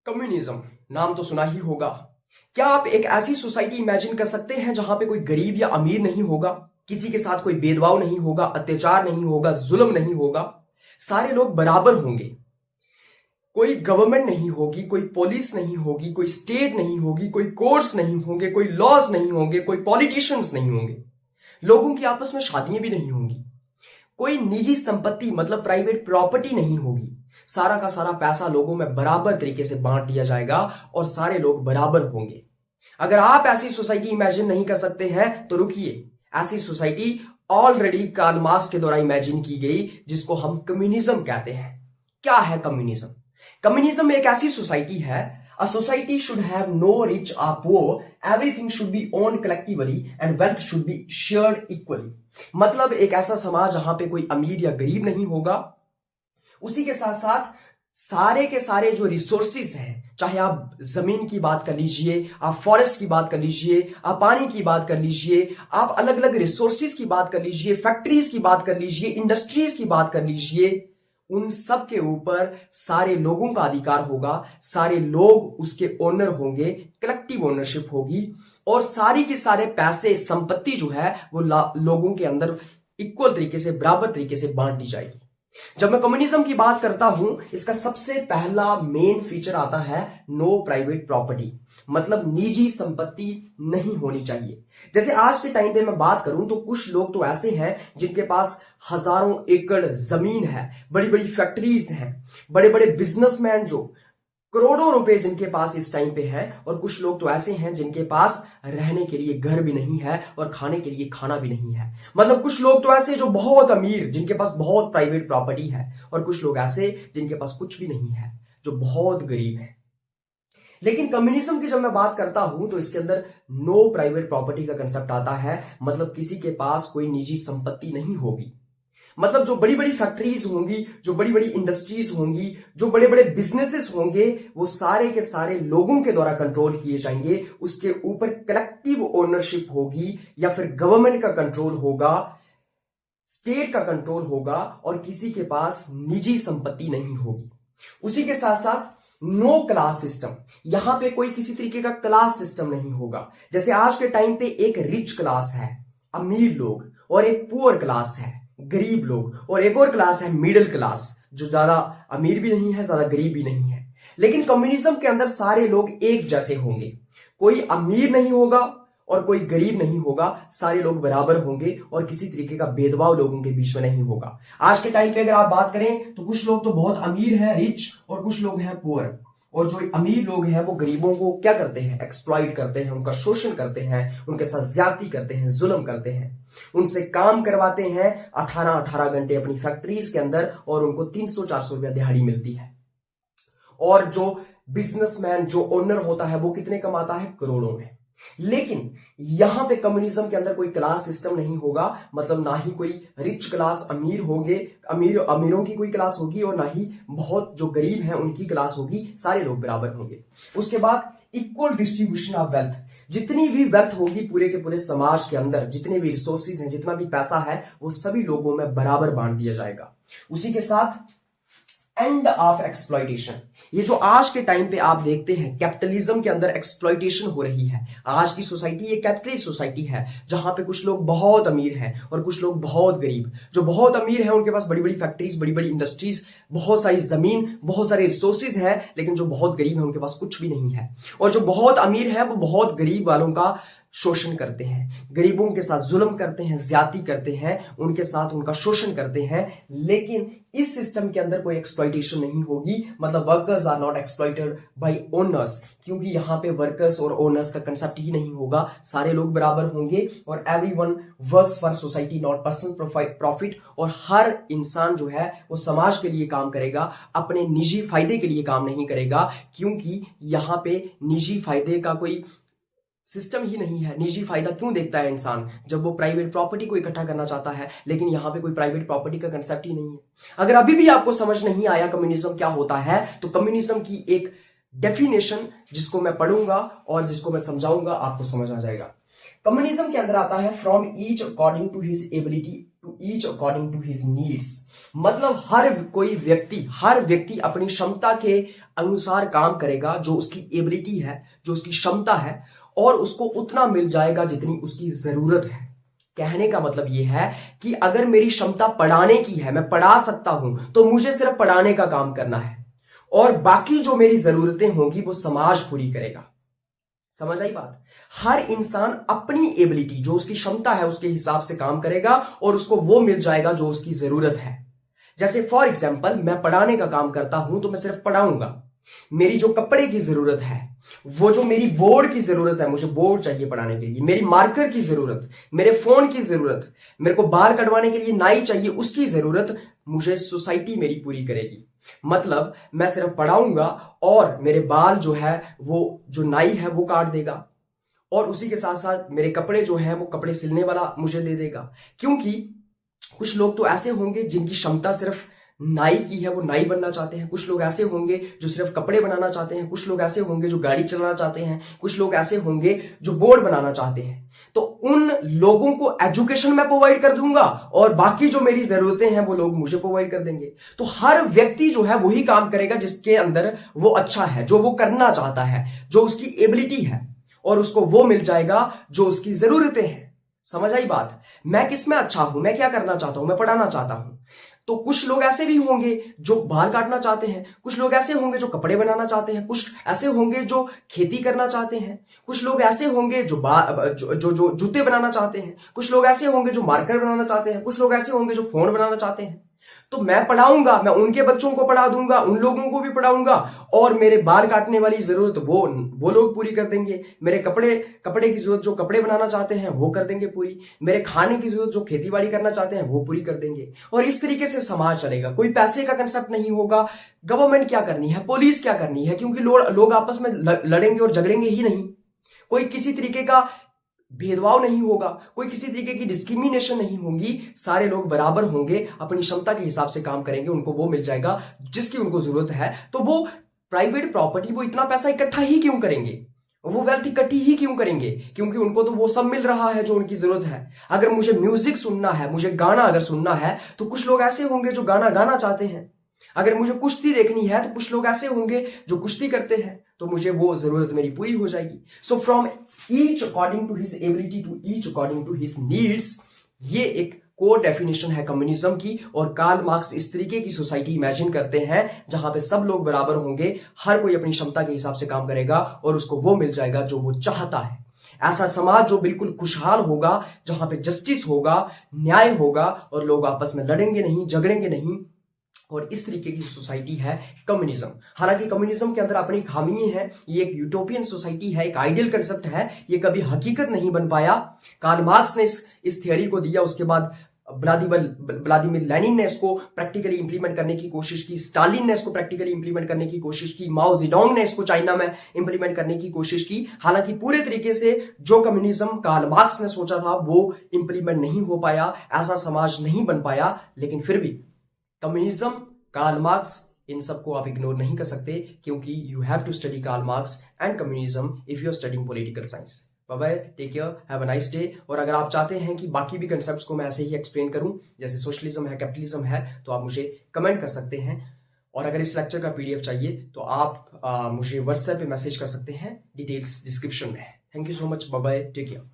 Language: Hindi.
कम्युनिज्म नाम तो सुना ही होगा। क्या आप एक ऐसी सोसाइटी इमेजिन कर सकते हैं जहां पे कोई गरीब या अमीर नहीं होगा, किसी के साथ कोई भेदभाव नहीं होगा, अत्याचार नहीं होगा, जुल्म नहीं होगा, सारे लोग बराबर होंगे। कोई गवर्नमेंट नहीं होगी, कोई पुलिस नहीं होगी, कोई स्टेट नहीं होगी, कोई कोर्ट्स नहीं होंगे, कोई लॉज नहीं होंगे, कोई पॉलिटिशियंस नहीं होंगे, लोगों की आपस में शादियां भी नहीं होंगी, कोई निजी संपत्ति मतलब प्राइवेट प्रॉपर्टी नहीं होगी। सारा का सारा पैसा लोगों में बराबर तरीके से बांट दिया जाएगा और सारे लोग बराबर होंगे। अगर आप ऐसी सोसाइटी इमेजिन नहीं कर सकते हैं तो रुकिए, ऐसी सोसाइटी ऑलरेडी कार्ल मार्क्स के द्वारा इमेजिन की गई, जिसको हम कम्युनिज्म कहते हैं। क्या है कम्युनिज्म? कम्युनिज्म एक ऐसी सोसाइटी है, a society should have no rich or poor, everything should be owned collectively and wealth should be shared equally। मतलब एक ऐसा समाज जहां पे कोई अमीर या गरीब नहीं होगा, उसी के साथ साथ सारे के सारे जो रिसोर्सिस हैं, चाहे आप जमीन की बात कर लीजिए, आप फॉरेस्ट की बात कर लीजिए, आप पानी की बात कर लीजिए, आप अलग अलग रिसोर्सिस की बात कर लीजिए, फैक्ट्रीज की बात कर लीजिए, इंडस्ट्रीज की बात कर लीजिए, उन सब के ऊपर सारे लोगों का अधिकार होगा, सारे लोग उसके ओनर होंगे, कलेक्टिव ओनरशिप होगी और सारी के सारे पैसे संपत्ति जो है वो लोगों के अंदर इक्वल तरीके से, बराबर तरीके से बांट दी जाएगी। जब मैं कम्युनिज्म की बात करता हूं, इसका सबसे पहला मेन फीचर आता है नो प्राइवेट प्रॉपर्टी, मतलब निजी संपत्ति नहीं होनी चाहिए। जैसे आज के टाइम पे मैं बात करूं तो कुछ लोग तो ऐसे हैं जिनके पास हजारों एकड़ जमीन है, बड़ी बड़ी फैक्ट्रीज हैं, बड़े बड़े बिजनेसमैन जो करोड़ों रुपए जिनके पास इस टाइम पे है, और कुछ लोग तो ऐसे हैं जिनके पास रहने के लिए घर भी नहीं है और खाने के लिए खाना भी नहीं है। मतलब कुछ लोग तो ऐसे जो बहुत अमीर, जिनके पास बहुत प्राइवेट प्रॉपर्टी है, और कुछ लोग ऐसे जिनके पास कुछ भी नहीं है, जो बहुत गरीब है। लेकिन कम्युनिज्म की जब मैं बात करता हूं तो इसके अंदर नो प्राइवेट प्रॉपर्टी का कंसेप्ट आता है, मतलब किसी के पास कोई निजी संपत्ति नहीं होगी। मतलब जो बड़ी बड़ी फैक्ट्रीज होंगी, जो बड़ी बड़ी इंडस्ट्रीज होंगी, जो बड़े बड़े बिजनेसेस होंगे, वो सारे के सारे लोगों के द्वारा कंट्रोल किए जाएंगे। उसके ऊपर कलेक्टिव ओनरशिप होगी या फिर गवर्नमेंट का कंट्रोल होगा, स्टेट का कंट्रोल होगा, और किसी के पास निजी संपत्ति नहीं होगी। उसी के साथ साथ नो क्लास सिस्टम, यहां पे कोई किसी तरीके का क्लास सिस्टम नहीं होगा। जैसे आज के टाइम पे एक रिच क्लास है, अमीर लोग, और एक पुअर क्लास है, गरीब लोग, और एक और क्लास है मिडिल क्लास, जो ज्यादा अमीर भी नहीं है, ज्यादा गरीब भी नहीं है। लेकिन कम्युनिज्म के अंदर सारे लोग एक जैसे होंगे, कोई अमीर नहीं होगा और कोई गरीब नहीं होगा, सारे लोग बराबर होंगे और किसी तरीके का भेदभाव लोगों के बीच में नहीं होगा। आज के टाइम पे अगर आप बात करें तो कुछ लोग तो बहुत अमीर हैं, रिच, और कुछ लोग हैं पुअर, और जो अमीर लोग हैं वो गरीबों को क्या करते हैं? एक्सप्लॉइट करते हैं, उनका शोषण करते हैं, उनके साथ ज्यादती करते हैं, जुल्म करते हैं, उनसे काम करवाते हैं 18-18 घंटे अपनी फैक्ट्रीज के अंदर, और उनको 300-400 रुपया दिहाड़ी मिलती है। और जो बिजनेसमैन, जो ओनर होता है, वो कितने कमाता है? करोड़ों में। लेकिन यहां पे कम्युनिज्म के अंदर कोई क्लास सिस्टम नहीं होगा, मतलब ना ही कोई रिच क्लास अमीर होंगे, अमीरों की कोई क्लास होगी, और ना ही बहुत जो गरीब हैं उनकी क्लास होगी, सारे लोग बराबर होंगे। उसके बाद इक्वल डिस्ट्रीब्यूशन ऑफ वेल्थ, जितनी भी वेल्थ होगी पूरे के पूरे समाज के अंदर, जितने भी रिसोर्सेज हैं, जितना भी पैसा है, वो सभी लोगों में बराबर बांट दिया जाएगा। उसी के साथ एंड ऑफ एक्सप्लॉइटेशन, ये जो आज के टाइम पे आप देखते हैं कैपिटलिज्म के अंदर एक्सप्लॉइटेशन हो रही है। आज की सोसाइटी ये कैपिटलिस्ट सोसाइटी है, जहां पे कुछ लोग बहुत अमीर हैं और कुछ लोग बहुत गरीब। जो बहुत अमीर हैं उनके पास बड़ी बड़ी फैक्ट्रीज, बड़ी बड़ी इंडस्ट्रीज, बहुत सारी जमीन, बहुत सारे रिसोर्सेज हैं, लेकिन जो बहुत गरीब है उनके पास कुछ भी नहीं है। और जो बहुत अमीर है वो बहुत गरीब वालों का शोषण करते हैं, गरीबों के साथ जुल्म करते हैं, ज्यादती करते हैं, उनके साथ उनका शोषण करते हैं। लेकिन इस सिस्टम के अंदर कोई एक्सप्लॉइटेशन नहीं होगी, मतलब workers are not exploited by owners, क्योंकि यहां पे वर्कर्स और ओनर्स का कंसेप्ट ही नहीं होगा। सारे लोग बराबर होंगे और everyone works for society not personal profit, और हर इंसान जो है वो समाज के लिए काम करेगा, अपने निजी फायदे के लिए काम नहीं करेगा, क्योंकि यहां पे निजी फायदे का कोई सिस्टम ही नहीं है। निजी फायदा क्यों देखता है इंसान? जब वो प्राइवेट प्रॉपर्टी को इकट्ठा करना चाहता है, लेकिन यहां पे कोई प्राइवेट प्रॉपर्टी का कंसेप्ट ही नहीं है। अगर अभी भी आपको समझ नहीं आया कम्युनिज्म क्या होता है, तो कम्युनिज्म की एक डेफिनेशन जिसको मैं पढ़ूंगा और जिसको मैं समझाऊंगा, आपको समझ आ जाएगा। कम्युनिज्म के अंदर आता है from each according to his ability to each according to his needs. मतलब हर व्यक्ति अपनी क्षमता के अनुसार काम करेगा, जो उसकी एबिलिटी है, जो उसकी क्षमता है, और उसको उतना मिल जाएगा जितनी उसकी जरूरत है। कहने का मतलब यह है कि अगर मेरी क्षमता पढ़ाने की है, मैं पढ़ा सकता हूं, तो मुझे सिर्फ पढ़ाने का काम करना है, और बाकी जो मेरी जरूरतें होंगी वो समाज पूरी करेगा। समझ आई बात? हर इंसान अपनी एबिलिटी, जो उसकी क्षमता है, उसके हिसाब से काम करेगा और उसको वो मिल जाएगा जो उसकी जरूरत है। जैसे फॉर एग्जाम्पल, मैं पढ़ाने का काम करता हूं तो मैं सिर्फ पढ़ाऊंगा। मेरी जो कपड़े की जरूरत है, वो जो मेरी बोर्ड की जरूरत है, मुझे बोर्ड चाहिए पढ़ाने के लिए, मेरी मार्कर की जरूरत, मेरे फोन की जरूरत, मेरे को बाल कटवाने के लिए नाई चाहिए, उसकी जरूरत मुझे सोसाइटी मेरी पूरी करेगी। मतलब मैं सिर्फ पढ़ाऊंगा और मेरे बाल जो है, वो जो नाई है वो काट देगा, और उसी के साथ साथ मेरे कपड़े जो है वो कपड़े सिलने वाला मुझे दे देगा। क्योंकि कुछ लोग तो ऐसे होंगे जिनकी क्षमता सिर्फ नाई की है, वो नाई बनना चाहते हैं। कुछ लोग ऐसे होंगे जो सिर्फ कपड़े बनाना चाहते हैं। कुछ लोग ऐसे होंगे जो गाड़ी चलाना चाहते हैं। कुछ लोग ऐसे होंगे जो बोर्ड बनाना चाहते हैं। तो उन लोगों को एजुकेशन मैं प्रोवाइड कर दूंगा, और बाकी जो मेरी जरूरतें हैं वो लोग मुझे प्रोवाइड कर देंगे। तो हर व्यक्ति जो है वही काम करेगा जिसके अंदर वो अच्छा है, जो वो करना चाहता है, जो उसकी एबिलिटी है, और उसको वो मिल जाएगा जो उसकी जरूरतें हैं। समझ आई बात? मैं किस में अच्छा हूं, मैं क्या करना चाहता हूं, मैं पढ़ाना चाहता हूं। तो कुछ लोग ऐसे भी होंगे जो बाल काटना चाहते हैं, कुछ लोग ऐसे होंगे जो कपड़े बनाना चाहते हैं, कुछ ऐसे होंगे जो खेती करना चाहते हैं, कुछ लोग ऐसे होंगे जो जूते बनाना चाहते हैं, कुछ लोग ऐसे होंगे जो मार्कर बनाना चाहते हैं, कुछ लोग ऐसे होंगे जो फोन बनाना चाहते हैं। तो मैं पढ़ाऊंगा, मैं उनके बच्चों को पढ़ा दूंगा, उन लोगों को भी पढ़ाऊंगा, और मेरे बाल काटने वाली जरूरत वो लोग पूरी कर देंगे। मेरे कपड़े की जरूरत जो कपड़े बनाना चाहते हैं वो कर देंगे पूरी। मेरे खाने की जरूरत जो खेती बाड़ी करना चाहते हैं वो पूरी कर देंगे। और इस तरीके से समाज चलेगा। कोई पैसे का कंसेप्ट नहीं होगा। गवर्नमेंट क्या करनी है, पुलिस क्या करनी है, क्योंकि लोग आपस में लड़ेंगे और झगड़ेंगे ही नहीं। कोई किसी तरीके का भेदभाव नहीं होगा, कोई किसी तरीके की डिस्क्रिमिनेशन नहीं होगी। सारे लोग बराबर होंगे, अपनी क्षमता के हिसाब से काम करेंगे, उनको वो मिल जाएगा जिसकी उनको जरूरत है। तो वो प्राइवेट प्रॉपर्टी, वो इतना पैसा इकट्ठा ही क्यों करेंगे, वो वेल्थ इकट्ठी ही क्यों करेंगे? क्योंकि उनको तो वो सब मिल रहा है जो उनकी जरूरत है। अगर मुझे म्यूजिक सुनना है, मुझे गाना अगर सुनना है, तो कुछ लोग ऐसे होंगे जो गाना गाना चाहते हैं। अगर मुझे कुश्ती देखनी है, तो कुछ लोग ऐसे होंगे जो कुश्ती करते हैं, तो मुझे वो जरूरत मेरी पूरी हो जाएगी। So from each according to his ability to each according to his needs, ये एक कोर डेफिनेशन है कम्युनिज्म की। और कार्ल मार्क्स इस तरीके की सोसाइटी इमेजिन करते हैं जहां पे सब लोग बराबर होंगे, हर कोई अपनी क्षमता के हिसाब से काम करेगा और उसको वो मिल जाएगा जो वो चाहता है। ऐसा समाज जो बिल्कुल खुशहाल होगा, जहां पे जस्टिस होगा, न्याय होगा, और लोग आपस में लड़ेंगे नहीं, झगड़ेंगे नहीं। और इस तरीके की सोसाइटी है कम्युनिज्म। हालांकि कम्युनिज्म के अंदर अपनी खामी है। ये एक यूटोपियन सोसाइटी है, एक आइडियल कंसेप्ट है, ये कभी हकीकत नहीं बन पाया। कार्ल मार्क्स ने इस थियरी को दिया, उसके बाद व्लादिमीर लेनिन ने इसको प्रैक्टिकली इंप्लीमेंट करने की कोशिश की, स्टालिन ने इसको प्रैक्टिकली इंप्लीमेंट करने की कोशिश की, माओ जेडोंग ने इसको चाइना में इंप्लीमेंट करने की कोशिश की। हालांकि पूरे तरीके से जो कम्युनिज्म कार्ल मार्क्स ने सोचा था वो इंप्लीमेंट नहीं हो पाया, ऐसा समाज नहीं बन पाया। लेकिन फिर भी कम्युनिज्म, कार्ल मार्क्स, इन सबको आप इग्नोर नहीं कर सकते, क्योंकि you have to study Karl Marx and communism if you are studying political science. Bye bye, take care, have a nice day. और अगर आप चाहते हैं कि बाकी भी कंसेप्ट्स को मैं ऐसे ही एक्सप्लेन करूं, जैसे सोशलिज्म है, कैपिटलिज्म है, तो आप मुझे कमेंट कर सकते हैं। और अगर इस लेक्चर का पीडीएफ चाहिए तो आप मुझे व्हाट्सएप पे मैसेज कर सकते हैं, डिटेल्स डिस्क्रिप्शन में है। Thank you so much, bye bye, take care.